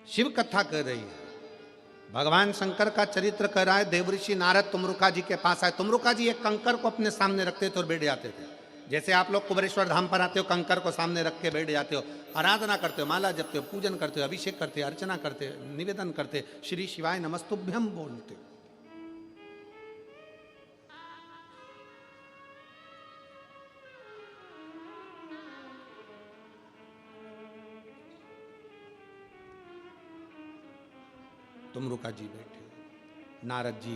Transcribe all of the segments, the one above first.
शिव कथा कर रही है, भगवान शंकर का चरित्र कर रहा है। देवऋषि नारद तुमरुका जी के पास आए। तुमरुका जी एक कंकर को अपने सामने रखते थे और बैठ जाते थे। जैसे आप लोग कुबेरेश्वर धाम पर आते हो, कंकर को सामने रख के बैठ जाते हो, आराधना करते हो, माला जपते हो, पूजन करते हो, अभिषेक करते हो, अर्चना करते हो, निवेदन करते, श्री शिवाय नमस्तुभ्यम बोलते हो। तुमरुका जी बैठे, नारद जी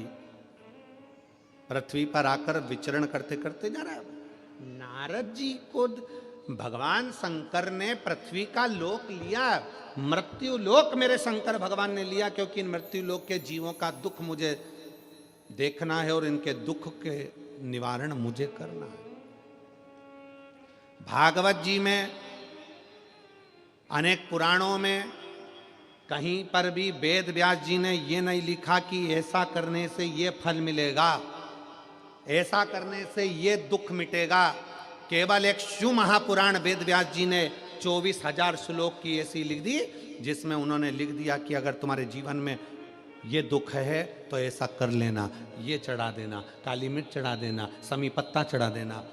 पृथ्वी पर आकर विचरण करते करते जा रहा है। नारद जी को भगवान शंकर ने पृथ्वी का लोक लिया, मृत्यु लोक मेरे शंकर भगवान ने लिया, क्योंकि इन मृत्यु लोक के जीवों का दुख मुझे देखना है और इनके दुख के निवारण मुझे करना है। भागवत जी में, अनेक पुराणों में कहीं पर भी वेद व्यास जी ने ये नहीं लिखा कि ऐसा करने से ये फल मिलेगा, ऐसा करने से ये दुख मिटेगा। केवल एक शिव महापुराण वेद व्यास जी ने 24,000 श्लोक की ऐसी लिख दी, जिसमें उन्होंने लिख दिया कि अगर तुम्हारे जीवन में ये दुख है तो ऐसा कर लेना, ये चढ़ा देना, काली मिर्च चढ़ा देना, समी पत्ता चढ़ा देना,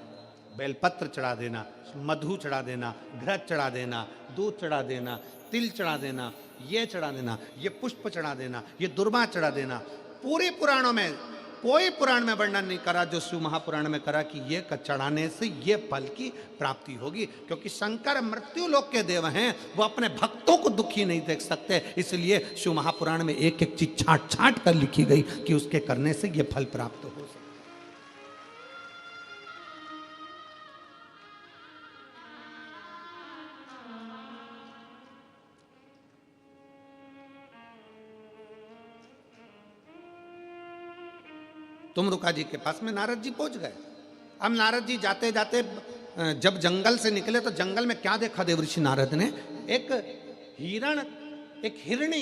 बेलपत्र चढ़ा देना, मधु चढ़ा देना, घृत चढ़ा देना, दूध चढ़ा देना, तिल चढ़ा देना, ये चढ़ा देना, ये पुष्प चढ़ा देना, ये दुर्वा चढ़ा देना। पूरे पुराणों में कोई पुराण में वर्णन नहीं करा जो शिव महापुराण में करा कि ये चढ़ाने से ये फल की प्राप्ति होगी, क्योंकि शंकर मृत्यु लोक के देव हैं, वो अपने भक्तों को दुखी नहीं देख सकते। इसलिए शिव महापुराण में एक एक चीज छांट छांट कर लिखी गई कि उसके करने से ये फल प्राप्त हो। तुमरुका जी के पास में नारद जी पहुंच गए। अब नारद जी जाते जाते जब जंगल से निकले तो जंगल में क्या देखा देवऋषि नारद ने? एक हिरण, एक हिरणी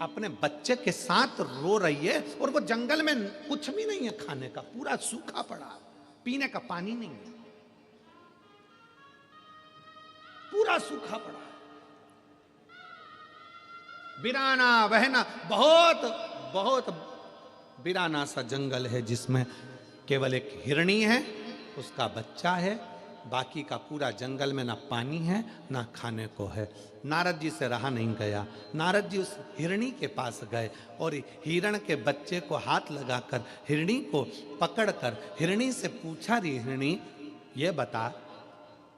अपने बच्चे के साथ रो रही है, और वो जंगल में कुछ भी नहीं है खाने का, पूरा सूखा पड़ा, पीने का पानी नहीं है, पूरा सूखा पड़ा, बिराना बहना, बहुत बहुत बिराना सा जंगल है, जिसमें केवल एक हिरणी है, उसका बच्चा है, बाकी का पूरा जंगल में ना पानी है ना खाने को है। नारद जी से रहा नहीं गया। नारद जी उस हिरणी के पास गए और हिरण के बच्चे को हाथ लगाकर हिरणी को पकड़कर हिरणी से पूछा, री हिरणी ये बता,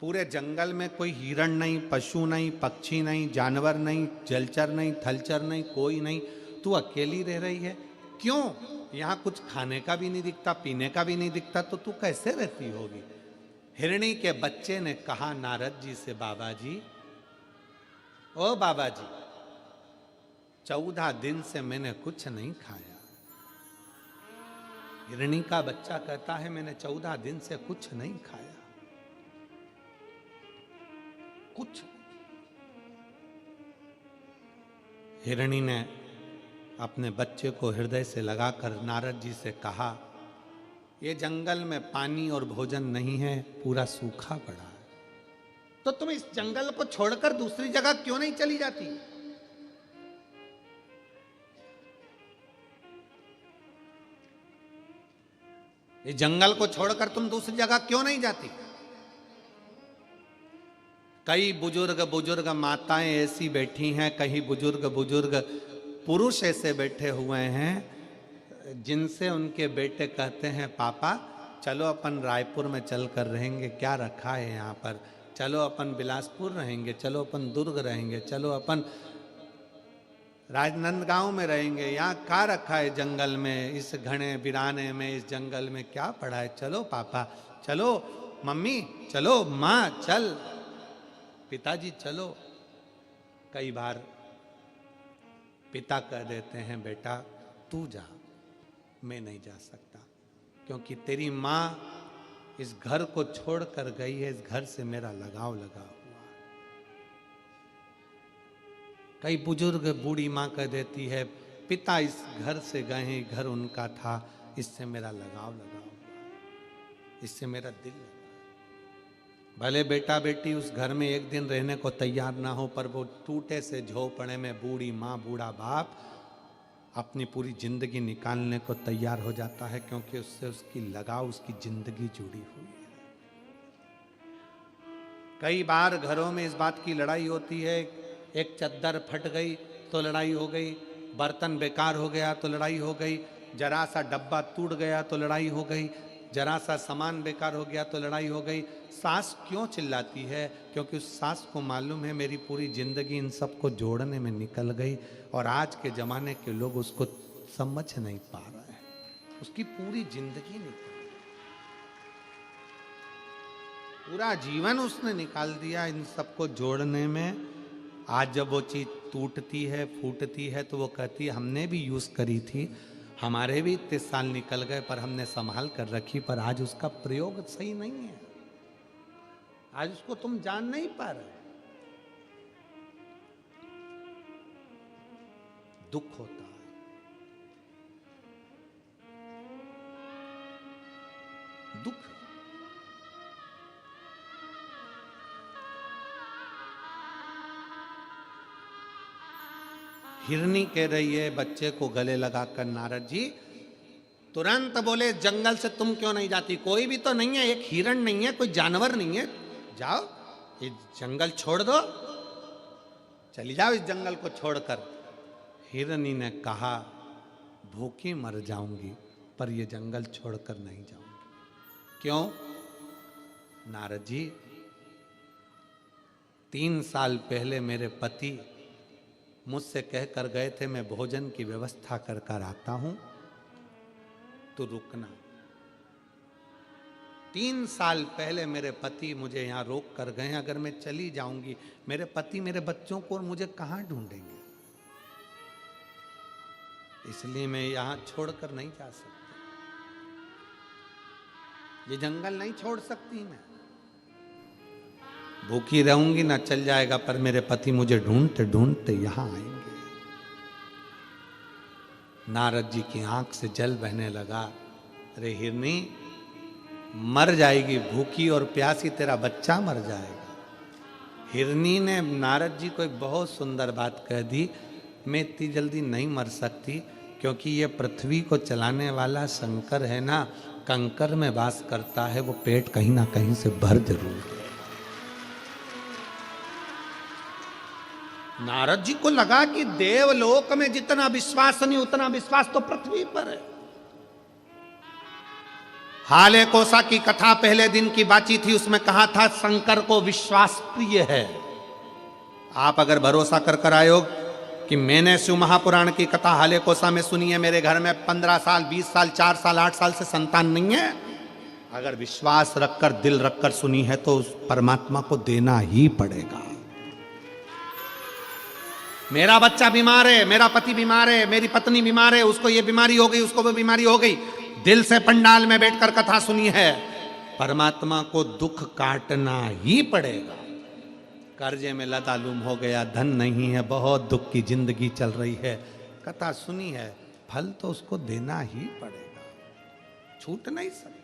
पूरे जंगल में कोई हिरण नहीं, पशु नहीं, पक्षी नहीं, जानवर नहीं, जलचर नहीं, थलचर नहीं, कोई नहीं, तू अकेली रह रही है, क्यों? यहाँ कुछ खाने का भी नहीं दिखता, पीने का भी नहीं दिखता, तो तू कैसे रहती होगी? हिरणी के बच्चे ने कहा नारद जी से, बाबा जी, ओ बाबा जी, 14 दिन से मैंने कुछ नहीं खाया। हिरणी का बच्चा कहता है, मैंने 14 दिन से कुछ नहीं खाया, कुछ। हिरणी ने अपने बच्चे को हृदय से लगाकर नारद जी से कहा, ये जंगल में पानी और भोजन नहीं है, पूरा सूखा पड़ा है, तो तुम इस जंगल को छोड़कर दूसरी जगह क्यों नहीं चली जाती? इस जंगल को छोड़कर तुम दूसरी जगह क्यों नहीं जाती? कई बुजुर्ग माताएं ऐसी बैठी हैं, कई बुजुर्ग पुरुष ऐसे बैठे हुए हैं, जिनसे उनके बेटे कहते हैं, पापा चलो अपन रायपुर में चल कर रहेंगे, क्या रखा है यहाँ पर, चलो अपन बिलासपुर रहेंगे, चलो अपन दुर्ग रहेंगे, चलो अपन राजनांदगांव में रहेंगे, यहाँ क्या रखा है जंगल में, इस घने बिराने में, इस जंगल में क्या पड़ा है, चलो पापा, चलो मम्मी, चलो माँ, चल पिताजी चलो। कई बार पिता कह देते हैं, बेटा तू जा, मैं नहीं जा सकता, क्योंकि तेरी माँ इस घर को छोड़कर गई है, इस घर से मेरा लगाव लगा हुआ है। कई बुजुर्ग बूढ़ी माँ कह देती है, पिता इस घर से गए हैं, घर उनका था, इससे मेरा लगाव लगा हुआ है, इससे मेरा दिल लगा। भले बेटा बेटी उस घर में एक दिन रहने को तैयार ना हो, पर वो टूटे से झोपड़े में बूढ़ी माँ बूढ़ा बाप अपनी पूरी जिंदगी निकालने को तैयार हो जाता है, क्योंकि उससे उसकी लगाव, उसकी जिंदगी जुड़ी हुई है। कई बार घरों में इस बात की लड़ाई होती है, एक चद्दर फट गई तो लड़ाई हो गई, बर्तन बेकार हो गया तो लड़ाई हो गई, जरा सा डब्बा टूट गया तो लड़ाई हो गई, जरा सा सामान बेकार हो गया तो लड़ाई हो गई। सास क्यों चिल्लाती है? क्योंकि उस सास को मालूम है मेरी पूरी जिंदगी इन सबको जोड़ने में निकल गई, और आज के जमाने के लोग उसको समझ नहीं पा रहे हैं। उसकी पूरी जिंदगी निकल गई, पूरा जीवन उसने निकाल दिया इन सबको जोड़ने में। आज जब वो चीज टूटती है, फूटती है, तो वो कहती है हमने भी यूज करी थी, हमारे भी इतने साल निकल गए, पर हमने संभाल कर रखी, पर आज उसका प्रयोग सही नहीं है, आज उसको तुम जान नहीं पा रहे। दुख होता है, दुख। हिरनी कह रही है बच्चे को गले लगाकर, नारद जी तुरंत बोले जंगल से तुम क्यों नहीं जाती? कोई भी तो नहीं है, एक हिरण नहीं है, कोई जानवर नहीं है, जाओ ये जंगल छोड़ दो, चली जाओ इस जंगल को छोड़कर। हिरनी ने कहा भूखी मर जाऊंगी, पर ये जंगल छोड़कर नहीं जाऊंगी। क्यों? नारद जी 3 साल पहले मेरे पति मुझसे कहकर गए थे मैं भोजन की व्यवस्था कर कर आता हूं, तो रुकना। 3 साल पहले मेरे पति मुझे यहां रोक कर गए, अगर मैं चली जाऊंगी मेरे पति मेरे बच्चों को और मुझे कहां ढूंढेंगे? इसलिए मैं यहां छोड़कर नहीं जा सकती, ये जंगल नहीं छोड़ सकती मैं। भूखी रहूंगी ना चल जाएगा, पर मेरे पति मुझे ढूंढते ढूंढते यहां आएंगे। नारद जी की आंख से जल बहने लगा। अरे हिरनी मर जाएगी भूखी और प्यासी, तेरा बच्चा मर जाएगा। हिरनी ने नारद जी को एक बहुत सुंदर बात कह दी, मैं इतनी जल्दी नहीं मर सकती, क्योंकि ये पृथ्वी को चलाने वाला शंकर है ना, कंकर में वास करता है, वो पेट कहीं ना कहीं से भर जरूर है। नारद जी को लगा कि देवलोक में जितना विश्वास नहीं उतना विश्वास तो पृथ्वी पर है। हाले कोसा की कथा पहले दिन की बाची थी, उसमें कहा था शंकर को विश्वास प्रिय है। आप अगर भरोसा कर कर आए हो कि मैंने शिव महापुराण की कथा हाले कोसा में सुनी है, मेरे घर में 15 साल 20 साल 4 साल 8 साल से संतान नहीं है, अगर विश्वास रखकर दिल रखकर सुनी है तो उस परमात्मा को देना ही पड़ेगा। मेरा बच्चा बीमार है, मेरा पति बीमार है, मेरी पत्नी बीमार है, उसको ये बीमारी हो गई, उसको वो बीमारी हो गई, दिल से पंडाल में बैठकर कथा सुनी है, परमात्मा को दुख काटना ही पड़ेगा। कर्जे में लतालुम हो गया, धन नहीं है, बहुत दुख की जिंदगी चल रही है, कथा सुनी है, फल तो उसको देना ही पड़ेगा, छूट नहीं सकता।